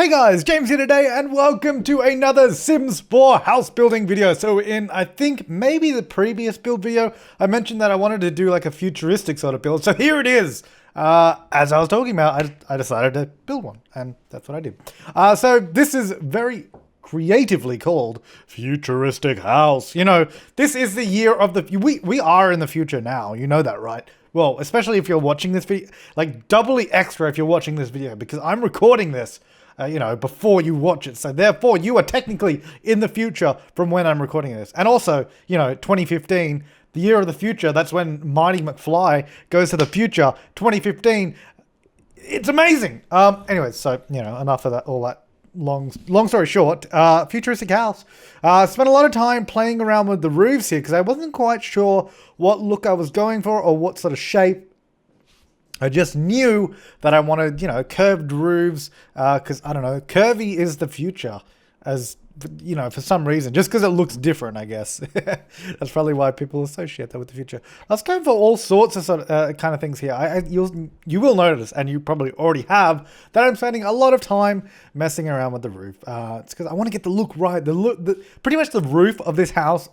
Hey guys, James here today and welcome to another Sims 4 house building video. So in, I think, maybe the previous build video, I mentioned that I wanted to do like a futuristic sort of build. So here it is. As I was talking about, I decided to build one and that's what I did. So this is very creatively called Futuristic House. You know, this is the year of the, we are in the future now, you know that, right? Well, especially if you're watching this video, like doubly extra if you're watching this video, because I'm recording this you know, before you watch it. So therefore, you are technically in the future from when I'm recording this. And also, you know, 2015, the year of the future, that's when Marty McFly goes to the future. 2015, it's amazing. Anyways, so, you know, enough of that, all that. Long story short, futuristic house. Spent a lot of time playing around with the roofs here because I wasn't quite sure what look I was going for or what sort of shape. I just knew that I wanted, you know, curved roofs, because, I don't know, curvy is the future, as, you know, for some reason, just because it looks different, I guess. That's probably why people associate that with the future. I was going for all sorts of kind of things here. You will notice, and you probably already have, that I'm spending a lot of time messing around with the roof. It's because I want to get the look right. Pretty much the roof of this house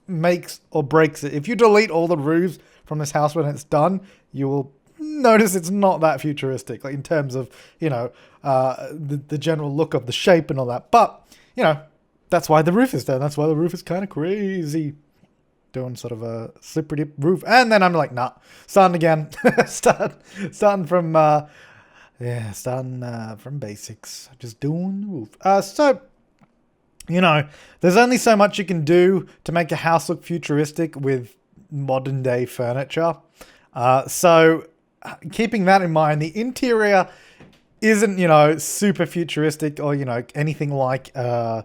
makes or breaks it. If you delete all the roofs from this house when it's done, you will notice it's not that futuristic, like in terms of, you know, the general look of the shape and all that. But, you know, that's why the roof is there. That's why the roof is kind of crazy. Doing sort of a slippery dip roof. And then I'm like, nah, starting again. starting from basics. Just doing the roof. So, you know, there's only so much you can do to make a house look futuristic with modern day furniture. So keeping that in mind, the interior isn't, you know, super futuristic or, you know, anything like The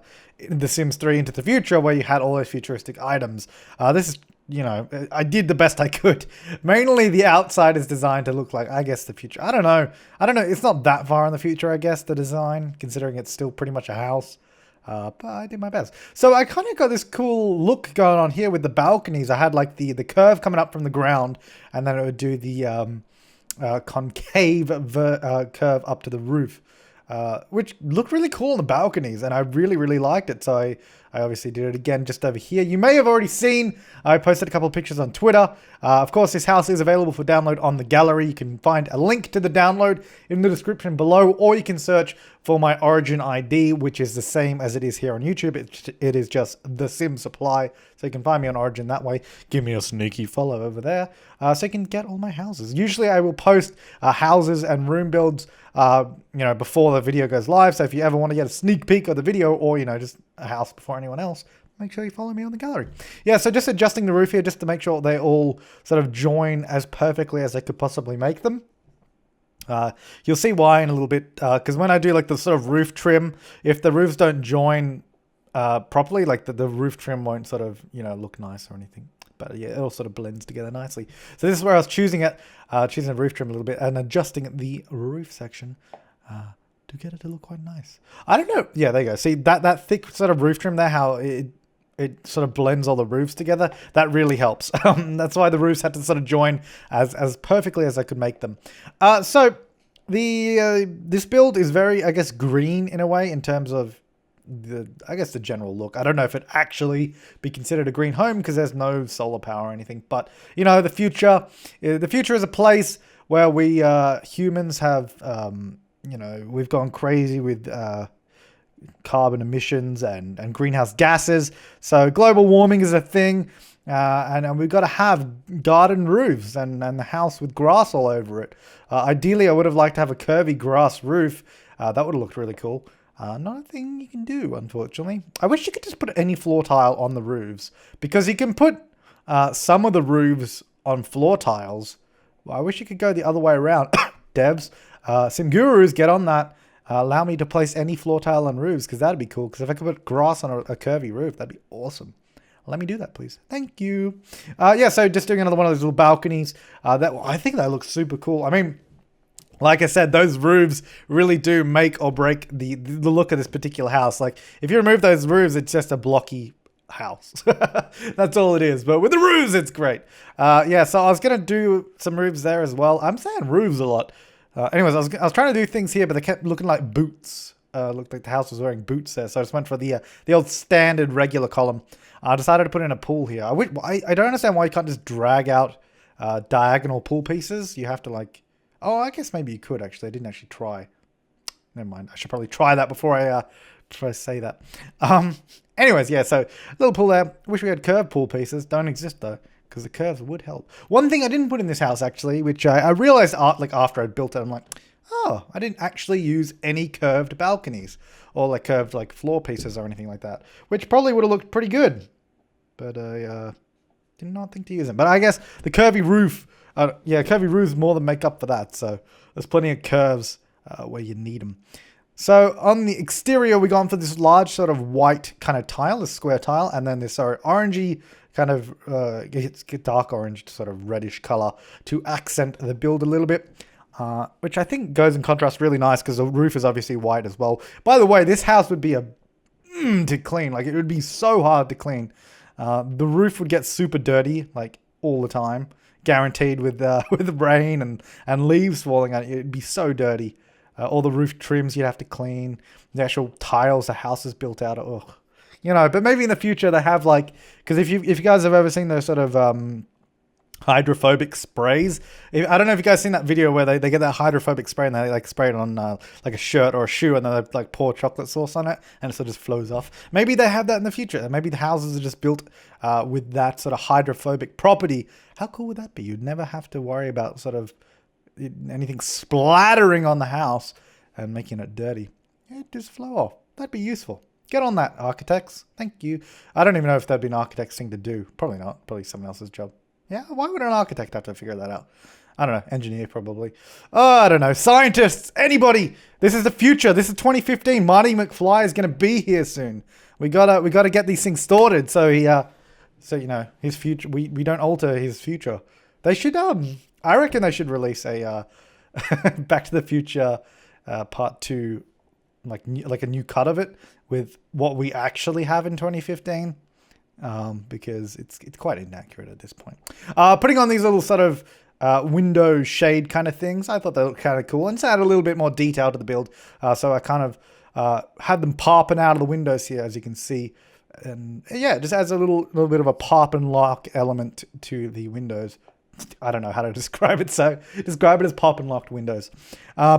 Sims 3 Into the Future where you had all those futuristic items. This is, you know, I did the best I could. Mainly the outside is designed to look like, I guess, the future. I don't know. It's not that far in the future, I guess, the design, considering it's still pretty much a house. But I did my best. So I kind of got this cool look going on here with the balconies. I had like the curve coming up from the ground, and then it would do the concave curve up to the roof, which looked really cool on the balconies, and I really liked it. So I obviously did it again just over here. You may have already seen, I posted a couple of pictures on Twitter. Of course, this house is available for download on the gallery. You can find a link to the download in the description below, or you can search for my Origin ID, which is the same as it is here on YouTube. It is just The Sim Supply, so you can find me on Origin that way. Give me a sneaky follow over there, so you can get all my houses. Usually I will post houses and room builds, you know, before the video goes live. So if you ever want to get a sneak peek of the video, or, you know, just a house before anyone else, make sure you follow me on the gallery. Yeah, so just adjusting the roof here just to make sure they all sort of join as perfectly as I could possibly make them. You'll see why in a little bit, because when I do like the sort of roof trim, if the roofs don't join properly, like the roof trim won't sort of, you know, look nice or anything. But yeah, it all sort of blends together nicely. So this is where I was choosing the roof trim a little bit and adjusting the roof section to get it to look quite nice. I don't know. Yeah, there you go. See that thick sort of roof trim there, how it sort of blends all the roofs together. That really helps. That's why the roofs had to sort of join as perfectly as I could make them. So this build is very, I guess, green in a way in terms of the general look. I don't know if it actually be considered a green home because there's no solar power or anything. But, you know, the future is a place where we humans have, you know, we've gone crazy with carbon emissions and greenhouse gases. So global warming is a thing, and we've got to have garden roofs and the house with grass all over it. Ideally, I would have liked to have a curvy grass roof. That would have looked really cool. Not a thing you can do, unfortunately. I wish you could just put any floor tile on the roofs, because you can put some of the roofs on floor tiles. Well, I wish you could go the other way around. Devs, Sim Gurus, get on that. Allow me to place any floor tile on roofs, because that'd be cool. Because if I could put grass on a curvy roof, that'd be awesome. Let me do that, please. Thank you. Yeah, so just doing another one of those little balconies. I think that looks super cool. I mean, like I said, those roofs really do make or break the look of this particular house. Like, if you remove those roofs, it's just a blocky house. That's all it is. But with the roofs, it's great. Yeah, so I was going to do some roofs there as well. I'm saying roofs a lot. Anyways, I was trying to do things here, but they kept looking like boots. looked like the house was wearing boots there. So I just went for the old standard regular column. I decided to put in a pool here. I don't understand why you can't just drag out diagonal pool pieces. You have to like... Oh, I guess maybe you could actually. I didn't actually try. Never mind. I should probably try that before I try to say that. Anyways, yeah, so little pool there. Wish we had curved pool pieces. Don't exist though, because the curves would help. One thing I didn't put in this house actually, which I realized like after I'd built it, I'm like, oh, I didn't actually use any curved balconies or like curved like floor pieces or anything like that, which probably would have looked pretty good. But I did not think to use them. But I guess the curvy roof, curvy roofs more than make up for that. So there's plenty of curves where you need them. So on the exterior, we gone for this large sort of white kind of tile, this square tile, and then this orangey kind of it's dark orange sort of reddish color to accent the build a little bit, which I think goes in contrast really nice because the roof is obviously white as well. By the way, this house would be to clean. Like it would be so hard to clean. The roof would get super dirty like all the time, guaranteed with rain and leaves falling on it. It'd be so dirty. All the roof trims you'd have to clean. The actual tiles the house is built out of. Ugh. You know, but maybe in the future they have like... Because if you guys have ever seen those sort of hydrophobic sprays... I don't know if you guys seen that video where they get that hydrophobic spray and they like spray it on like a shirt or a shoe and then they like pour chocolate sauce on it and it sort of just flows off. Maybe they have that in the future. Maybe the houses are just built with that sort of hydrophobic property. How cool would that be? You'd never have to worry about sort of... anything splattering on the house and making it dirty. It'd just flow off. That'd be useful. Get on that, architects. Thank you. I don't even know if that'd be an architect's thing to do. Probably not. Probably someone else's job. Yeah, why would an architect have to figure that out? I don't know. Engineer, probably. Oh, I don't know. Scientists! Anybody! This is the future. This is 2015. Marty McFly is going to be here soon. We gotta get these things sorted so you know, his future... We don't alter his future. They should, I reckon they should release a Back to the Future Part 2, like a new cut of it with what we actually have in 2015, because it's quite inaccurate at this point. Putting on these little sort of window shade kind of things, I thought they looked kind of cool and to add a little bit more detail to the build. So I kind of had them popping out of the windows here, as you can see. And yeah, it just adds a little bit of a pop and lock element to the windows. I don't know how to describe it, so describe it as pop and locked windows.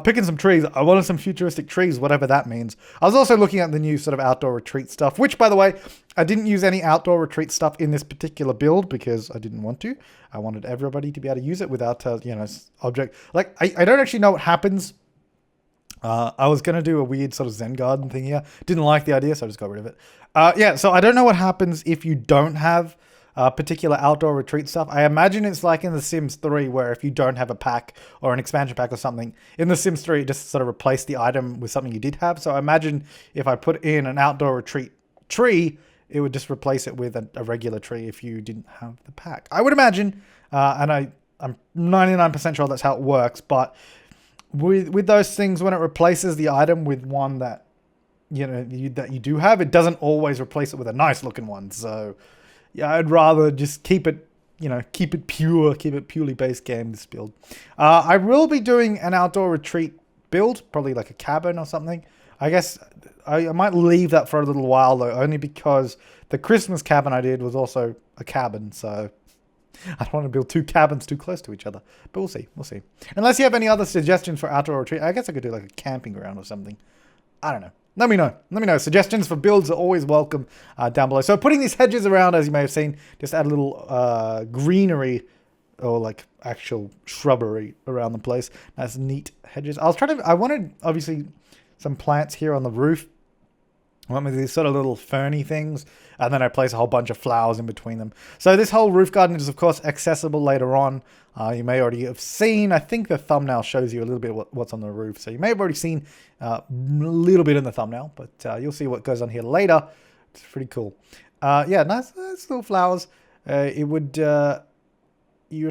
Picking some trees. I wanted some futuristic trees, whatever that means. I was also looking at the new sort of outdoor retreat stuff, which, by the way, I didn't use any outdoor retreat stuff in this particular build because I didn't want to. I wanted everybody to be able to use it without, object. Like, I don't actually know what happens. I was going to do a weird sort of Zen garden thing here. Didn't like the idea, so I just got rid of it. So I don't know what happens if you don't have particular outdoor retreat stuff. I imagine it's like in The Sims 3 where if you don't have a pack or an expansion pack or something, in The Sims 3 it just sort of replaced the item with something you did have. So I imagine if I put in an outdoor retreat tree, it would just replace it with a regular tree if you didn't have the pack. I would imagine, and I'm 99% sure that's how it works, but with those things, when it replaces the item with one that that you do have, it doesn't always replace it with a nice looking one. So yeah, I'd rather just keep it pure, keep it purely base game, this build. I will be doing an outdoor retreat build, probably like a cabin or something. I guess I might leave that for a little while though, only because the Christmas cabin I did was also a cabin, so I don't want to build two cabins too close to each other. But we'll see. Unless you have any other suggestions for outdoor retreat, I guess I could do like a camping ground or something. I don't know. Let me know. Suggestions for builds are always welcome down below. So putting these hedges around, as you may have seen, just add a little greenery or like actual shrubbery around the place. Nice neat hedges. I wanted obviously some plants here on the roof. I went with these sort of little ferny things, and then I place a whole bunch of flowers in between them. So this whole roof garden is, of course, accessible later on. You may already have seen, I think the thumbnail shows you a little bit of what's on the roof. So you may have already seen a little bit in the thumbnail, but you'll see what goes on here later. It's pretty cool. Nice little flowers. You'd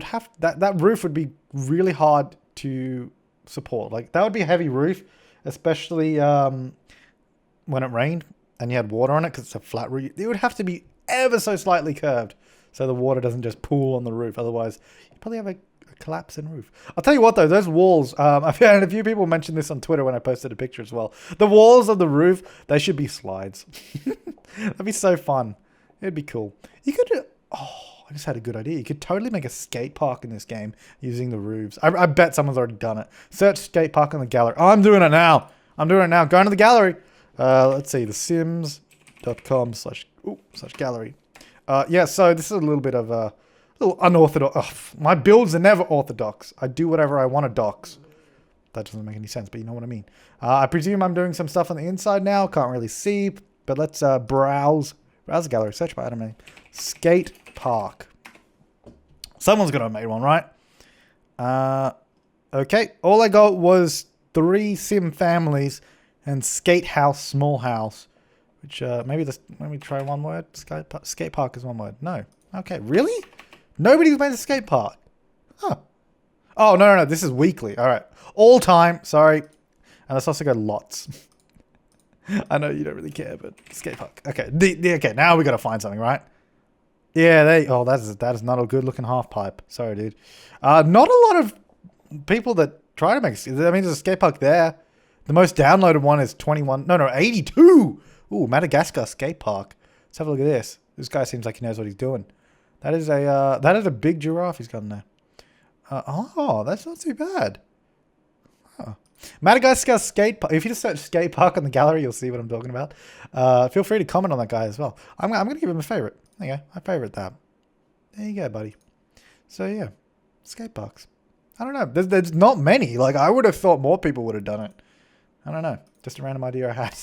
have, that roof would be really hard to support. Like, that would be a heavy roof, especially when it rained and you had water on it because it's a flat roof. It would have to be ever so slightly curved so the water doesn't just pool on the roof. Otherwise, you probably have collapse in roof. I'll tell you what though, those walls, I've had a few people mention this on Twitter when I posted a picture as well. The walls of the roof, they should be slides. That'd be so fun. It'd be cool. You could, I just had a good idea. You could totally make a skate park in this game using the roofs. I bet someone's already done it. Search skate park in the gallery. Oh, I'm doing it now. Going to the gallery. Let's see, thesims.com/gallery. Yeah, so this is a little bit of a little unorthodox. Ugh, my builds are never orthodox. I do whatever I want to dox. That doesn't make any sense, but you know what I mean. I presume I'm doing some stuff on the inside now. Can't really see, but let's browse the gallery. Search by item name. Skate park. Someone's got to have made one, right? Okay. All I got was 3 sim families and skate house, small house. Which, let me try one word. Skate park is one word. No. Okay, really? Nobody's made a skate park. Huh. Oh, no. This is weekly. All right. All time. Sorry. And let's also go lots. I know you don't really care, but skate park. Okay. Okay, now we got to find something, right? Yeah, that is not a good looking half pipe. Sorry, dude. Not a lot of people that try to make, I mean, there's a skate park there. The most downloaded one is 82. Ooh, Madagascar skate park. Let's have a look at this. This guy seems like he knows what he's doing. That is a big giraffe he's got in there. Oh, that's not too bad. Huh. Madagascar skate park. If you just search skate park on the gallery, you'll see what I'm talking about. Feel free to comment on that guy as well. I'm going to give him a favorite. There you go. I favorite that. There you go, buddy. So yeah, skate parks. I don't know. There's not many. Like, I would have thought more people would have done it. I don't know. Just a random idea I had.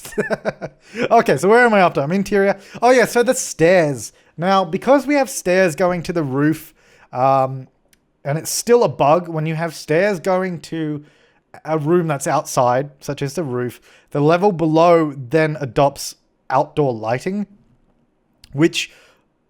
Okay, so where am I up to? I'm interior. Oh yeah, so the stairs. Now, because we have stairs going to the roof, and it's still a bug when you have stairs going to a room that's outside, such as the roof, the level below then adopts outdoor lighting, which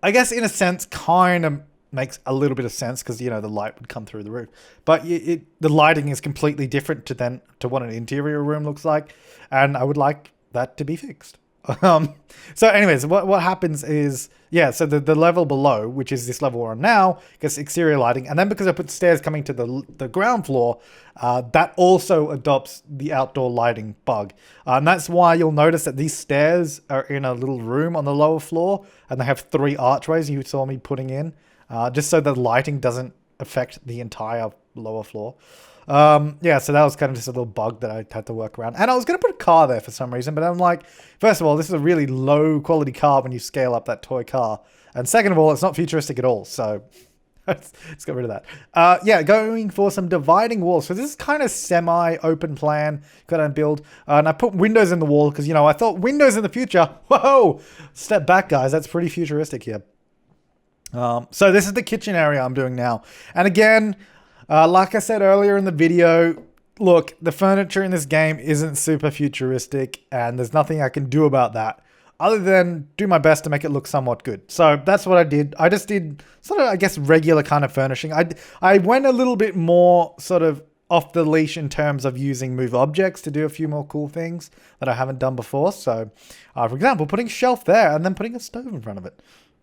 I guess in a sense kind of makes a little bit of sense because, you know, the light would come through the roof. But the lighting is completely different to what an interior room looks like. And I would like that to be fixed. So anyways, what happens is, yeah, so the level below, which is this level we're on now, gets exterior lighting. And then because I put stairs coming to the ground floor, that also adopts the outdoor lighting bug. And that's why you'll notice that these stairs are in a little room on the lower floor. And they have 3 archways you saw me putting in. Just so the lighting doesn't affect the entire lower floor. Yeah, so that was kind of just a little bug that I had to work around. And I was going to put a car there for some reason, but I'm like, first of all, this is a really low quality car when you scale up that toy car. And second of all, it's not futuristic at all. So let's get rid of that. Yeah, going for some dividing walls. So this is kind of semi-open plan that I build. And I put windows in the wall because, you know, I thought windows in the future. Whoa! Step back, guys. That's pretty futuristic here. So this is the kitchen area I'm doing now. And again, like I said earlier in the video, look, the furniture in this game isn't super futuristic and there's nothing I can do about that other than do my best to make it look somewhat good. So that's what I did. I just did sort of, I guess, regular kind of furnishing. I went a little bit more sort of off the leash in terms of using move objects to do a few more cool things that I haven't done before. So, for example, putting a shelf there and then putting a stove in front of it.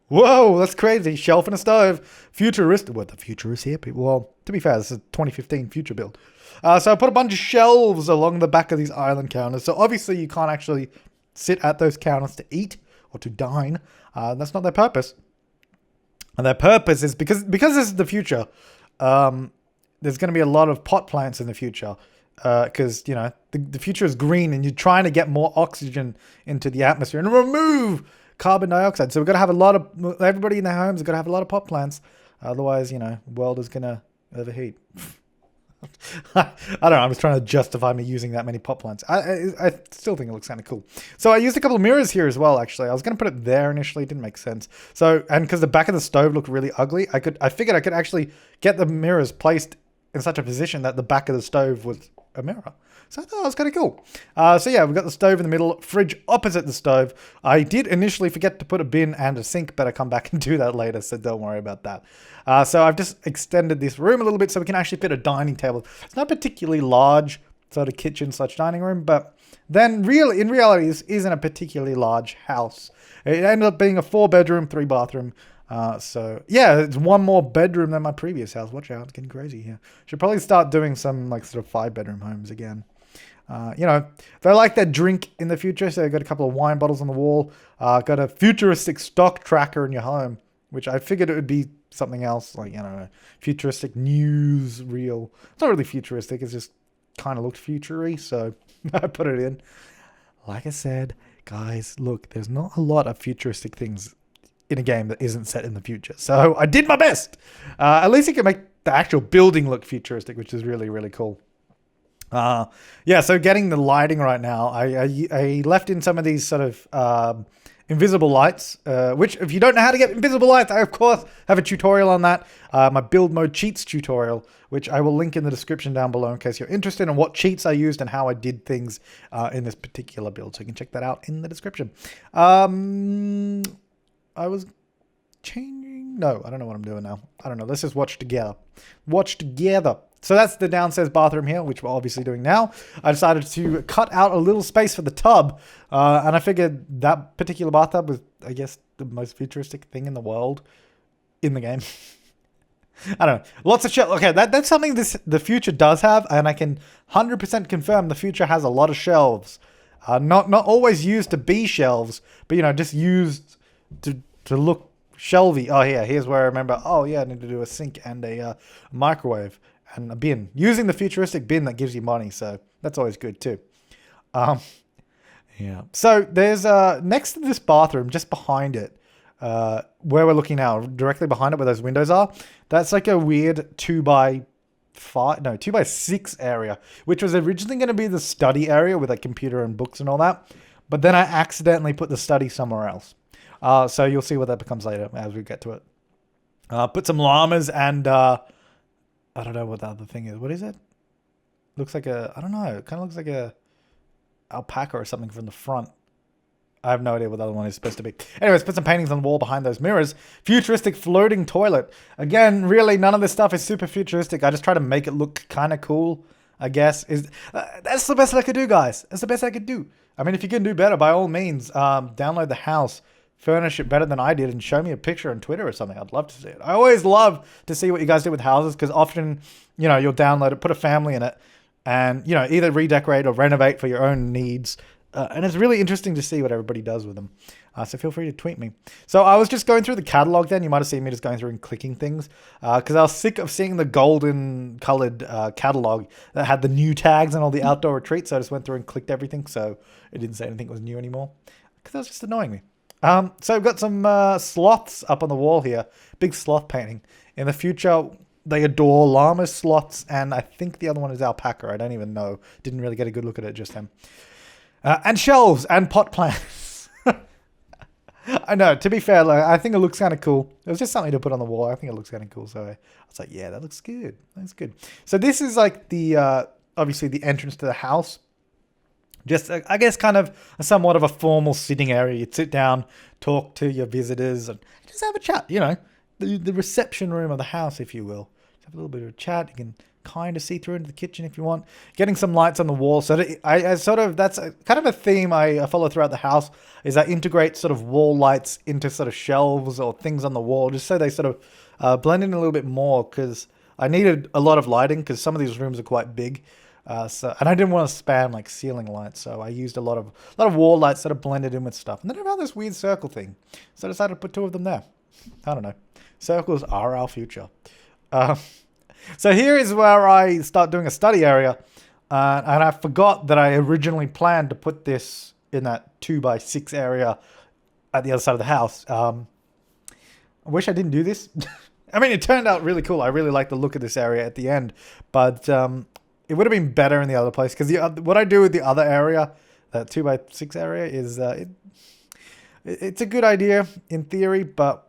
Whoa, that's crazy. Shelf and a stove. Futuristic. What, the future is here, people? Well, to be fair, this is a 2015 future build. So I put a bunch of shelves along the back of these island counters. So obviously you can't actually sit at those counters to eat or to dine. That's not their purpose. And their purpose is because this is the future. There's going to be a lot of pot plants in the future. Because, you know, the future is green and you're trying to get more oxygen into the atmosphere and remove carbon dioxide. So we've got to have a lot of, everybody in their homes has got to have a lot of pot plants. Otherwise, you know, world is going to overheat. I don't know. I'm just trying to justify me using that many pot plants. I still think it looks kind of cool. So I used a couple of mirrors here as well, actually. I was going to put it there initially. It didn't make sense. So, and because the back of the stove looked really ugly, I figured I could actually get the mirrors placed in such a position that the back of the stove was a mirror. So I thought that was kind of cool. So yeah, we've got the stove in the middle, fridge opposite the stove. I did initially forget to put a bin and a sink, but I come back and do that later, so don't worry about that. So I've just extended this room a little bit so we can actually fit a dining table. It's not particularly large, sort of kitchen/dining room, but then in reality, this isn't a particularly large house. It ended up being a 4-bedroom, 3-bathroom So yeah, it's one more bedroom than my previous house. Watch out, it's getting crazy here. Should probably start doing some like sort of 5-bedroom homes again. You know, they like their drink in the future, so got a couple of wine bottles on the wall. Got a futuristic stock tracker in your home, which I figured it would be something else, like, I don't know, futuristic news reel. It's not really futuristic, it's just kind of looked future-y, so I put it in. Like I said, guys, look, there's not a lot of futuristic things in a game that isn't set in the future. So I did my best. At least you can make the actual building look futuristic, which is really, really cool. Yeah, so getting the lighting right now, I left in some of these sort of invisible lights, which if you don't know how to get invisible lights, I of course have a tutorial on that. My build mode cheats tutorial, which I will link in the description down below in case you're interested in what cheats I used and how I did things in this particular build. So you can check that out in the description. I was changing. No, I don't know what I'm doing now. I don't know. Let's just watch together. Watch together. So that's the downstairs bathroom here, which we're obviously doing now. I decided to cut out a little space for the tub. And I figured that particular bathtub was, I guess, the most futuristic thing in the world in the game. I don't know. Lots of shelves. Okay, that's something the future does have. And I can 100% confirm the future has a lot of shelves. Not always used to be shelves, but, you know, just used to look shelvy. Oh, yeah, here's where I remember. Oh, yeah, I need to do a sink and a microwave. And a bin, using the futuristic bin that gives you money, so that's always good too. Yeah. So there's next to this bathroom, just behind it, where we're looking now, directly behind it, where those windows are. That's like a weird 2x6 area, which was originally going to be the study area with a computer and books and all that, but then I accidentally put the study somewhere else. So you'll see what that becomes later as we get to it. Put some llamas and I don't know what the other thing is. What is it? Looks like I don't know. It kind of looks like a alpaca or something from the front. I have no idea what the other one is supposed to be. Anyways, put some paintings on the wall behind those mirrors. Futuristic floating toilet. Again, really, none of this stuff is super futuristic. I just try to make it look kind of cool, I guess. That's the best I could do, guys. That's the best I could do. I mean, if you can do better, by all means, download the house. Furnish it better than I did and show me a picture on Twitter or something. I'd love to see it. I always love to see what you guys do with houses because often, you know, you'll download it, put a family in it, and, you know, either redecorate or renovate for your own needs. And it's really interesting to see what everybody does with them. So feel free to tweet me. So I was just going through the catalog then. You might have seen me just going through and clicking things because I was sick of seeing the golden colored catalog that had the new tags and all the outdoor retreats. So I just went through and clicked everything. So it didn't say anything was new anymore because that was just annoying me. So we've got some sloths up on the wall here. Big sloth painting. In the future, they adore llamas, sloths, and I think the other one is alpaca. I don't even know. Didn't really get a good look at it just then. And shelves and pot plants. I know, to be fair, like, I think it looks kind of cool. It was just something to put on the wall. I think it looks kind of cool. So I was like, yeah, that looks good. That's good. So this is like the, obviously the entrance to the house. Just, I guess, kind of somewhat of a formal sitting area. You'd sit down, talk to your visitors, and just have a chat, you know. The reception room of the house, if you will. Just have a little bit of a chat. You can kind of see through into the kitchen if you want. Getting some lights on the wall. So that that's kind of a theme I follow throughout the house, is I integrate sort of wall lights into sort of shelves or things on the wall, just so they sort of blend in a little bit more, because I needed a lot of lighting, because some of these rooms are quite big. And I didn't want to spam like ceiling lights, so I used a lot of wall lights that are blended in with stuff. And then I found this weird circle thing, so I decided to put 2 of them there. I don't know. Circles are our future. So here is where I start doing a study area, and I forgot that I originally planned to put this in that 2x6 area at the other side of the house. I wish I didn't do this. I mean, it turned out really cool. I really like the look of this area at the end, but it would have been better in the other place, because what I do with the other area, that 2x6 area, is it's a good idea in theory, but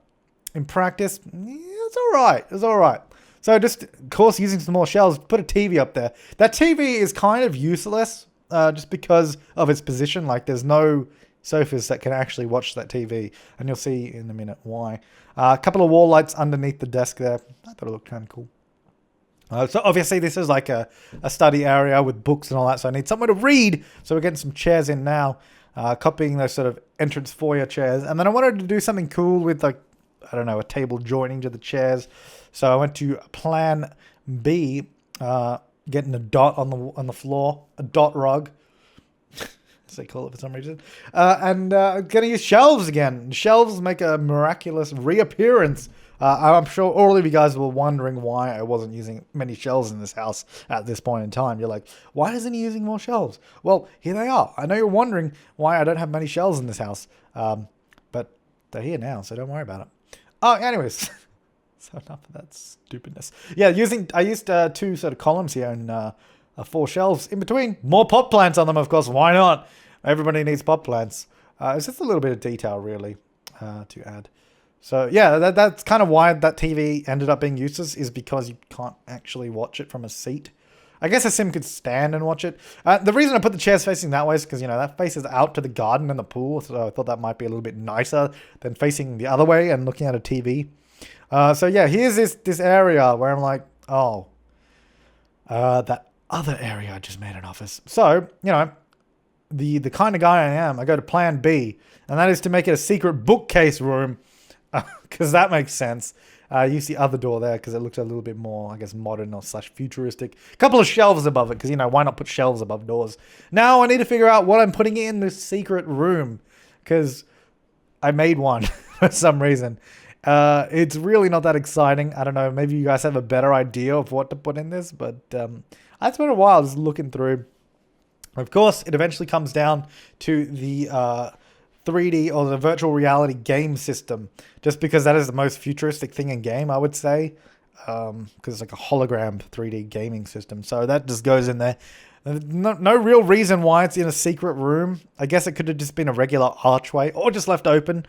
in practice, it's all right. It's all right. So just, of course, using some more shelves, put a TV up there. That TV is kind of useless just because of its position. Like, there's no sofas that can actually watch that TV, and you'll see in a minute why. A couple of wall lights underneath the desk there. I thought it looked kind of cool. So obviously this is like a study area with books and all that, so I need somewhere to read. So we're getting some chairs in now, copying those sort of entrance foyer chairs. And then I wanted to do something cool with like I don't know, a table joining to the chairs. So I went to plan B, getting a dot on the floor, a dot rug, as they call it for some reason, and gonna use shelves again. Shelves make a miraculous reappearance. I'm sure all of you guys were wondering why I wasn't using many shelves in this house at this point in time. You're like, why isn't he using more shelves? Well, here they are. I know you're wondering why I don't have many shelves in this house, but they're here now, so don't worry about it. Oh, anyways, so enough of that stupidness. Yeah, I used 2 sort of columns here and 4 shelves in between. More pot plants on them, of course. Why not? Everybody needs pot plants. It's just a little bit of detail, really, to add. So yeah, that's kind of why that TV ended up being useless, is because you can't actually watch it from a seat. I guess a sim could stand and watch it. The reason I put the chairs facing that way is because, you know, that faces out to the garden and the pool. So I thought that might be a little bit nicer than facing the other way and looking at a TV. So yeah, here's this area where I'm like, oh, that other area I just made an office. So, you know, the kind of guy I am, I go to plan B, and that is to make it a secret bookcase room. Because that makes sense. Use the other door there because it looks a little bit more, I guess, modern or / futuristic. A couple of shelves above it because, you know, why not put shelves above doors? Now I need to figure out what I'm putting in this secret room because I made one for some reason. It's really not that exciting. I don't know. Maybe you guys have a better idea of what to put in this, but I spent a while just looking through. Of course, it eventually comes down to the 3D or the virtual reality game system, just because that is the most futuristic thing in game, I would say, because it's like a hologram 3D gaming system. So that just goes in there. No real reason why it's in a secret room. I guess it could have just been a regular archway or just left open.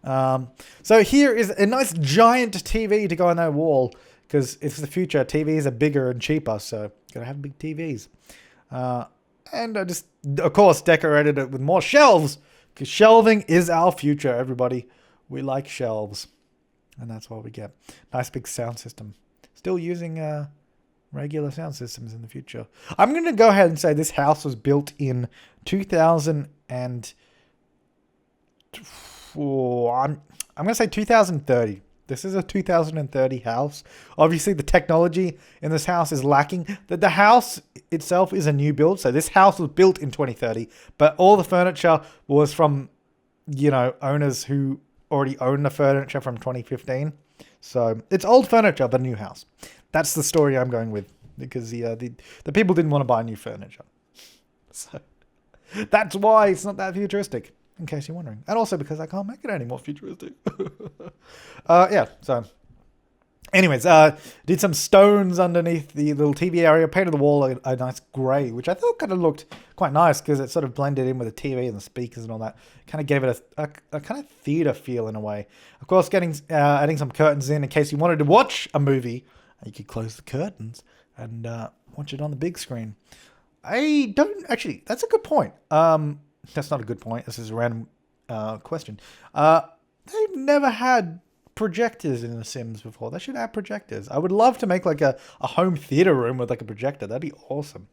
So here is a nice giant TV to go on that wall because it's the future. TVs are bigger and cheaper, so gotta have big TVs. And I just, of course, decorated it with more shelves. Because shelving is our future, everybody. We like shelves. And that's what we get. Nice big sound system. Still using regular sound systems in the future. I'm going to go ahead and say this house was built in 2000 and... I'm going to say 2030. This is a 2030 house. Obviously, the technology in this house is lacking. The house itself is a new build. So this house was built in 2030, but all the furniture was from, you know, owners who already own the furniture from 2015. So it's old furniture, but a new house. That's the story I'm going with because the people didn't want to buy new furniture. So that's why it's not that futuristic. In case you're wondering. And also because I can't make it any more futuristic. Yeah, so... Anyways, did some stones underneath the little TV area. Painted the wall a nice grey, which I thought kind of looked quite nice because it sort of blended in with the TV and the speakers and all that. Kind of gave it a kind of theatre feel in a way. Of course, adding some curtains in case you wanted to watch a movie. You could close the curtains and watch it on the big screen. I don't... Actually, that's a good point. That's not a good point. This is a random question. They've never had projectors in The Sims before. They should have projectors. I would love to make like a home theater room with like a projector. That'd be awesome.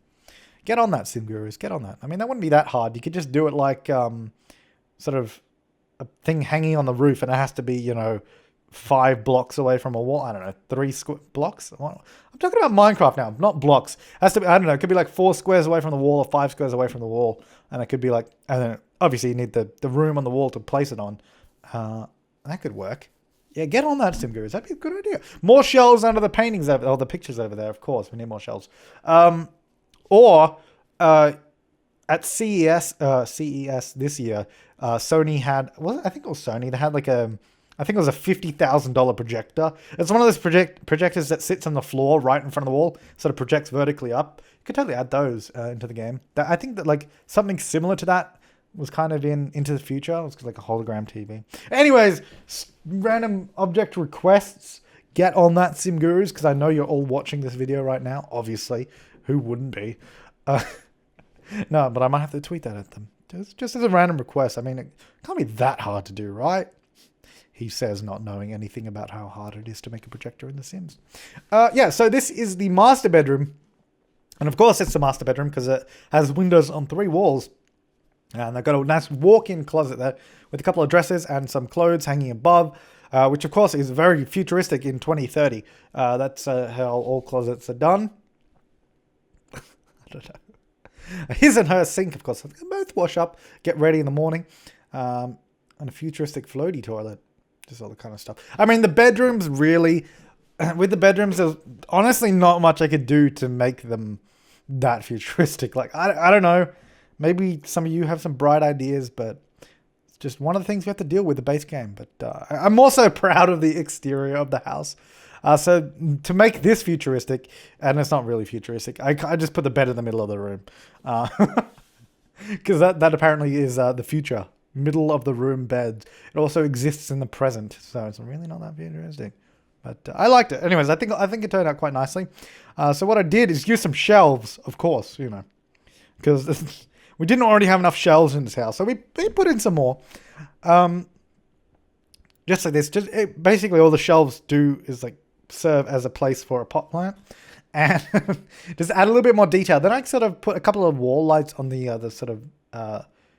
Get on that, Sim Gurus. Get on that. I mean, that wouldn't be that hard. You could just do it like sort of a thing hanging on the roof, and it has to be, you know, 5 blocks away from a wall. I don't know, 3 blocks. I'm talking about Minecraft now, not blocks. It has to be, I don't know, it could be like 4 squares away from the wall or 5 squares away from the wall. And it could be like, I don't know, obviously you need the room on the wall to place it on. That could work. Yeah, get on that, Sim Gurus. That'd be a good idea. More shelves under the paintings, or the pictures over there, of course. We need more shelves. Or at CES this year, Sony had, I think it was Sony, they had like I think it was a $50,000 projector. It's one of those projectors that sits on the floor right in front of the wall, sort of projects vertically up. You could totally add those into the game. I think that like something similar to that was kind of Into the Future. It was like a hologram TV. Anyways, random object requests. Get on that, Sim Gurus, because I know you're all watching this video right now. Obviously, who wouldn't be? No, but I might have to tweet that at them. Just as a random request. I mean, it can't be that hard to do, right? He says, not knowing anything about how hard it is to make a projector in The Sims. Yeah, so this is the master bedroom. And of course, it's the master bedroom because it has windows on 3 walls. And they've got a nice walk-in closet there with a couple of dressers and some clothes hanging above. which of course is very futuristic in 2030. That's how all closets are done. I don't know. His and her sink, of course. They both wash up, get ready in the morning. And a futuristic floaty toilet. Just all the kind of stuff. I mean, the bedrooms really... With the bedrooms, there's honestly not much I could do to make them that futuristic. Like, I don't know. Maybe some of you have some bright ideas, but it's just one of the things we have to deal with the base game. But I'm also proud of the exterior of the house. So to make this futuristic, and it's not really futuristic, I just put the bed in the middle of the room. Because that apparently is the future. Middle of the room bed. It also exists in the present. So it's really not that futuristic. But I liked it. Anyways, I think it turned out quite nicely. So what I did is use some shelves, of course, you know. Because we didn't already have enough shelves in this house. So we put in some more. Just like this. Basically all the shelves do is like serve as a place for a pot plant. And just add a little bit more detail. Then I sort of put a couple of wall lights on the sort of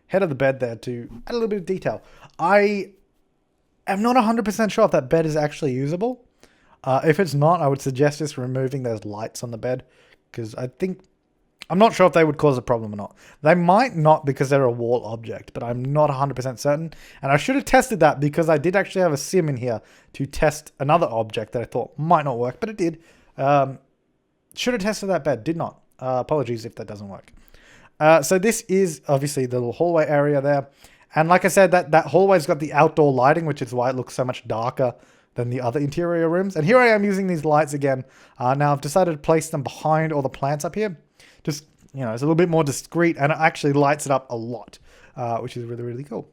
head of the bed there to add a little bit of detail. I am not 100% sure if that bed is actually usable. If it's not, I would suggest just removing those lights on the bed. Because I'm not sure if they would cause a problem or not. They might not because they're a wall object, but I'm not 100% certain. And I should have tested that because I did actually have a sim in here to test another object that I thought might not work, but it did. Should have tested that bed, did not. Apologies if that doesn't work. So this is obviously the little hallway area there. And like I said, that hallway's got the outdoor lighting, which is why it looks so much darker than the other interior rooms. And here I am using these lights again. Now I've decided to place them behind all the plants up here. Just, you know, it's a little bit more discreet and it actually lights it up a lot, which is really, really cool.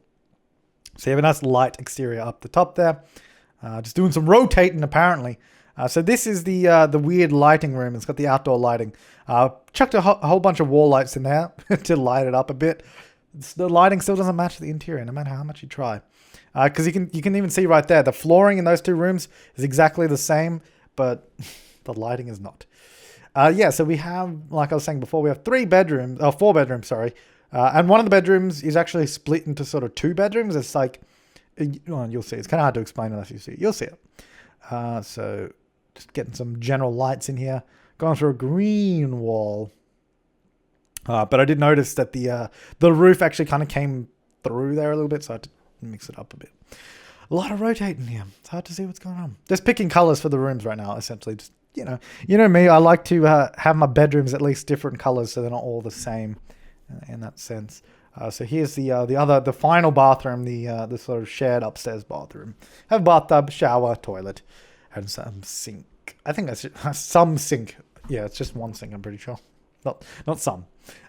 So you have a nice light exterior up the top there. Just doing some rotating apparently. So this is the weird lighting room. It's got the outdoor lighting. Chucked a whole bunch of wall lights in there to light it up a bit. The lighting still doesn't match the interior, no matter how much you try. Because you can even see right there, the flooring in those two rooms is exactly the same, but the lighting is not. Yeah, so we have, like I was saying before, we have 4 bedrooms, sorry. And one of the bedrooms is actually split into sort of 2 bedrooms. It's like, well, you'll see. It's kind of hard to explain unless you see it. You'll see it. So just getting some general lights in here. Going through a green wall. But I did notice that the roof actually kind of came through there a little bit, so I had to mix it up a bit. A lot of rotating here. It's hard to see what's going on. Just picking colors for the rooms right now, essentially. Just, you know me, I like to have my bedrooms at least different colors so they're not all the same in that sense. So here's the final bathroom, the sort of shared upstairs bathroom. Have a bathtub, shower, toilet, and some sink. I think that's some sink. Yeah, it's just one sink, I'm pretty sure. Not some.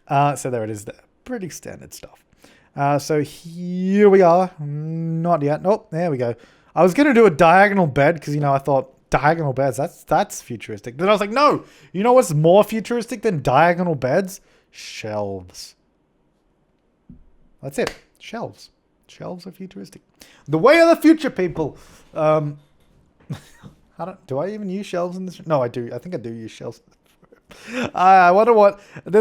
So there it is there. Pretty standard stuff. So here we are. Not yet. Nope, there we go. I was going to do a diagonal bed because, you know, I thought diagonal beds, that's futuristic. Then I was like, no. You know what's more futuristic than diagonal beds? Shelves. That's it. Shelves. Shelves are futuristic. The way of the future, people. Do I even use shelves in this? No, I do. I think I do use shelves. I wonder what I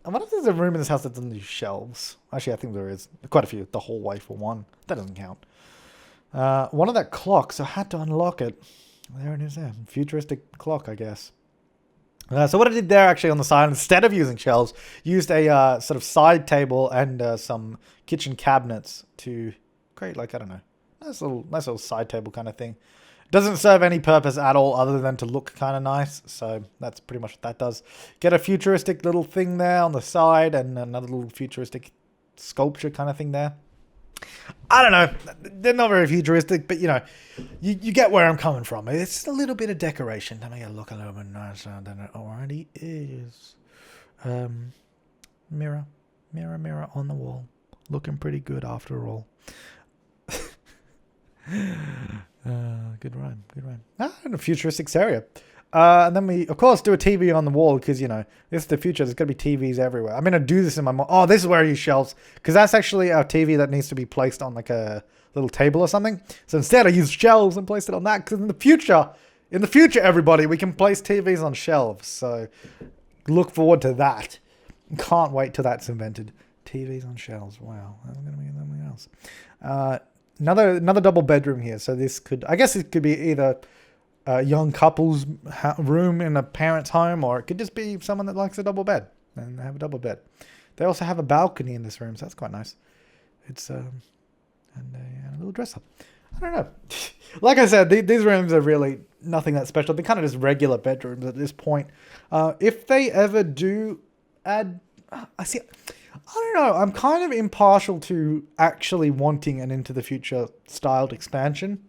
wonder if there's a room in this house that doesn't use shelves. Actually, I think there is. Quite a few. The hallway for one. That doesn't count. One of that clock, so I had to unlock it. There it is there. Futuristic clock, I guess. So what I did there actually on the side, instead of using shelves, used a sort of side table and some kitchen cabinets to create, like, I don't know, nice little side table kind of thing. Doesn't serve any purpose at all other than to look kind of nice. So that's pretty much what that does. Get a futuristic little thing there on the side and another little futuristic sculpture kind of thing there. I don't know. They're not very futuristic, but, you know, you get where I'm coming from. It's a little bit of decoration to make it look a little bit nicer than it already is. Mirror on the wall. Looking pretty good after all. Good rhyme. And a futuristic area. And then we, of course, do a TV on the wall because, you know, this is the future. There's going to be TVs everywhere. I'm going to do this in my... Oh, this is where I use shelves because that's actually our TV that needs to be placed on like a little table or something. So instead I use shelves and placed it on that because in the future, everybody, we can place TVs on shelves. So look forward to that. Can't wait till that's invented. TVs on shelves. Wow. That's going to be something else. another double bedroom here. So this could, I guess it could be either a young couple's room in a parent's home, or it could just be someone that likes a double bed and they have a double bed. They also have a balcony in this room, so that's quite nice. It's and a little dresser. I don't know. Like I said, these rooms are really nothing that special. They're kind of just regular bedrooms at this point. If they ever do add, I don't know. I'm kind of impartial to actually wanting an Into the Future styled expansion.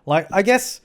Like, I guess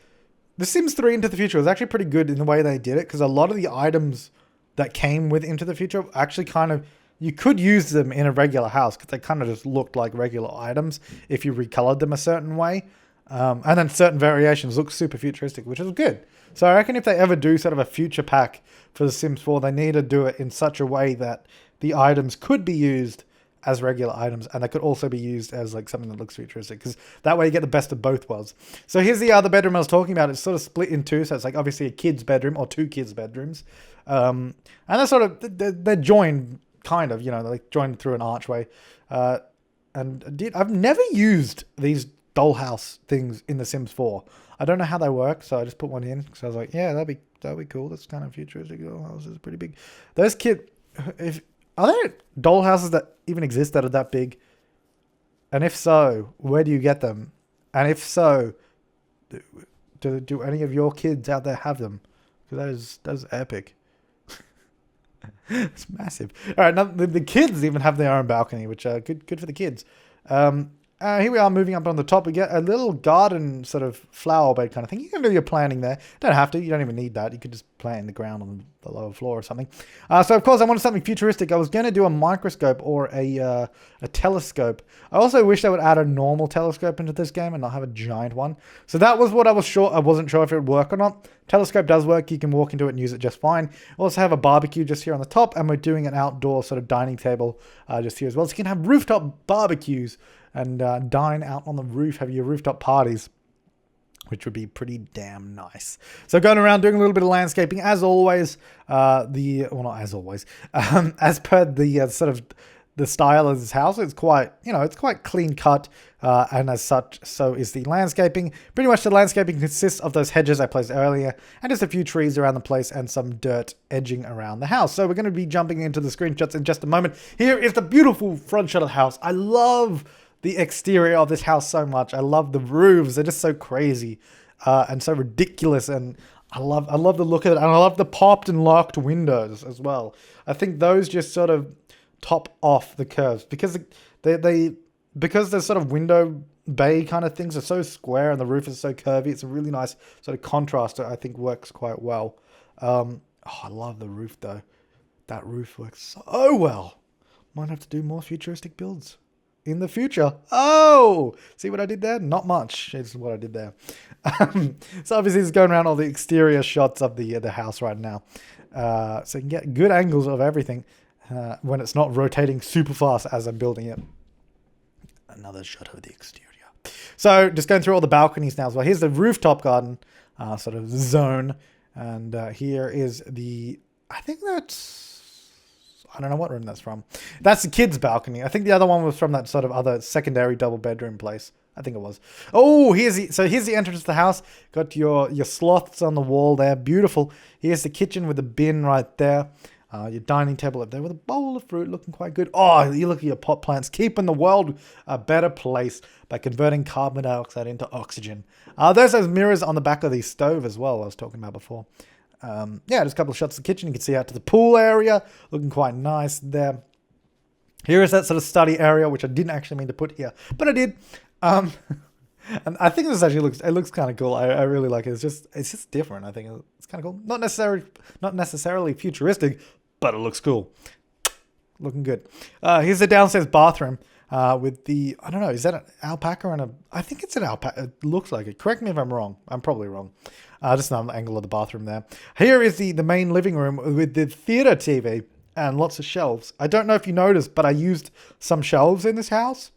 The Sims 3 Into the Future was actually pretty good in the way they did it, because a lot of the items that came with Into the Future actually kind of, you could use them in a regular house because they kind of just looked like regular items if you recolored them a certain way. And then certain variations look super futuristic, which is good. So I reckon if they ever do sort of a future pack for The Sims 4, they need to do it in such a way that the items could be used as regular items, and they could also be used as like something that looks futuristic, because that way you get the best of both worlds. So here's the other bedroom I was talking about. It's sort of split in two, so it's like obviously a kid's bedroom or two kids' bedrooms, and they're sort of they're joined, kind of, you know, they're like joined through an archway. I've never used these dollhouse things in The Sims 4. I don't know how they work, so I just put one in because I was like, yeah, that'd be cool. That's kind of futuristic. Dollhouse is pretty big. Those are there dollhouses that even exist that are that big? And if so, where do you get them? And if so, do any of your kids out there have them? Because that is epic. It's massive. All right, now the kids even have their own balcony, which are good for the kids. Here we are moving up on the top. We get a little garden sort of flower bed kind of thing. You can do your planting there. Don't have to. You don't even need that. You could just plant in the ground on the lower floor or something. So, of course, I wanted something futuristic. I was going to do a microscope or a telescope. I also wish they would add a normal telescope into this game and not have a giant one. So that was what I wasn't sure if it would work or not. Telescope does work. You can walk into it and use it just fine. We also have a barbecue just here on the top, and we're doing an outdoor sort of dining table just here as well. So you can have rooftop barbecues and dine out on the roof, have your rooftop parties, which would be pretty damn nice. So going around doing a little bit of landscaping, as always, as per the sort of the style of this house, it's quite clean cut, and as such, so is the landscaping. Pretty much the landscaping consists of those hedges I placed earlier, and just a few trees around the place and some dirt edging around the house. So we're going to be jumping into the screenshots in just a moment. Here is the beautiful front shot of the house. I love the exterior of this house so much. I love the roofs. They're just so crazy and so ridiculous. And I love the look of it. And I love the popped and locked windows as well. I think those just sort of top off the curves because because the sort of window bay kind of things are so square and the roof is so curvy. It's a really nice sort of contrast that I think works quite well. I love the roof though. That roof works so well. Might have to do more futuristic builds in the future. Oh, see what I did there? Not much is what I did there. So obviously it's going around all the exterior shots of the house right now. So you can get good angles of everything when it's not rotating super fast as I'm building it. Another shot of the exterior. So just going through all the balconies now as well. Here's the rooftop garden sort of zone. And here is I don't know what room that's from. That's the kids' balcony. I think the other one was from that sort of other secondary double bedroom place. I think it was. Oh, here's the entrance to the house. Got your sloths on the wall there. Beautiful. Here's the kitchen with the bin right there. Your dining table up there with a bowl of fruit looking quite good. Oh, you look at your pot plants. Keeping the world a better place by converting carbon dioxide into oxygen. There's those mirrors on the back of the stove as well I was talking about before. Just a couple of shots of the kitchen. You can see out to the pool area, looking quite nice there. Here is that sort of study area, which I didn't actually mean to put here, but I did. And I think this actually looks kind of cool. I really like it. It's just different. I think it's kind of cool. Not necessarily futuristic, but it looks cool. Looking good. Here's the downstairs bathroom with the, I don't know, is that an alpaca I think it's an alpaca. It looks like it. Correct me if I'm wrong. I'm probably wrong. Just an angle of the bathroom there. Here is the main living room with the theater TV and lots of shelves. I don't know if you noticed, but I used some shelves in this house.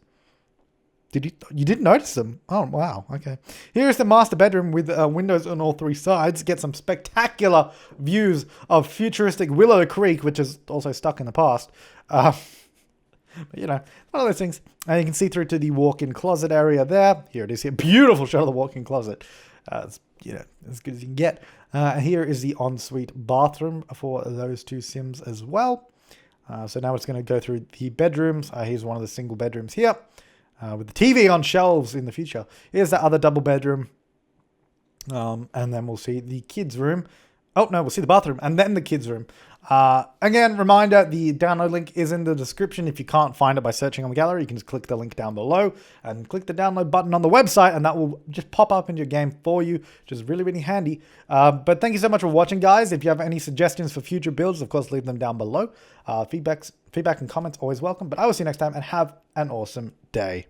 You didn't notice them? Oh, wow. Okay. Here's the master bedroom with windows on all three sides. Get some spectacular views of futuristic Willow Creek, which is also stuck in the past. But, you know, one of those things. And you can see through to the walk-in closet area there. Here it is here. Beautiful shot of the walk-in closet. It's, you know, as good as you can get. Here is the ensuite bathroom for those two Sims as well. So now it's going to go through the bedrooms. Here's one of the single bedrooms here. With the TV on shelves in the future. Here's that other double bedroom. And then we'll see the kids' room. Oh, no, we'll see the bathroom and then the kids' room. Again, reminder, the download link is in the description. If you can't find it by searching on the gallery, you can just click the link down below and click the download button on the website, and that will just pop up into your game for you, which is really, really handy. But thank you so much for watching, guys. If you have any suggestions for future builds, of course, leave them down below. Feedback and comments always welcome. But I will see you next time, and have an awesome day.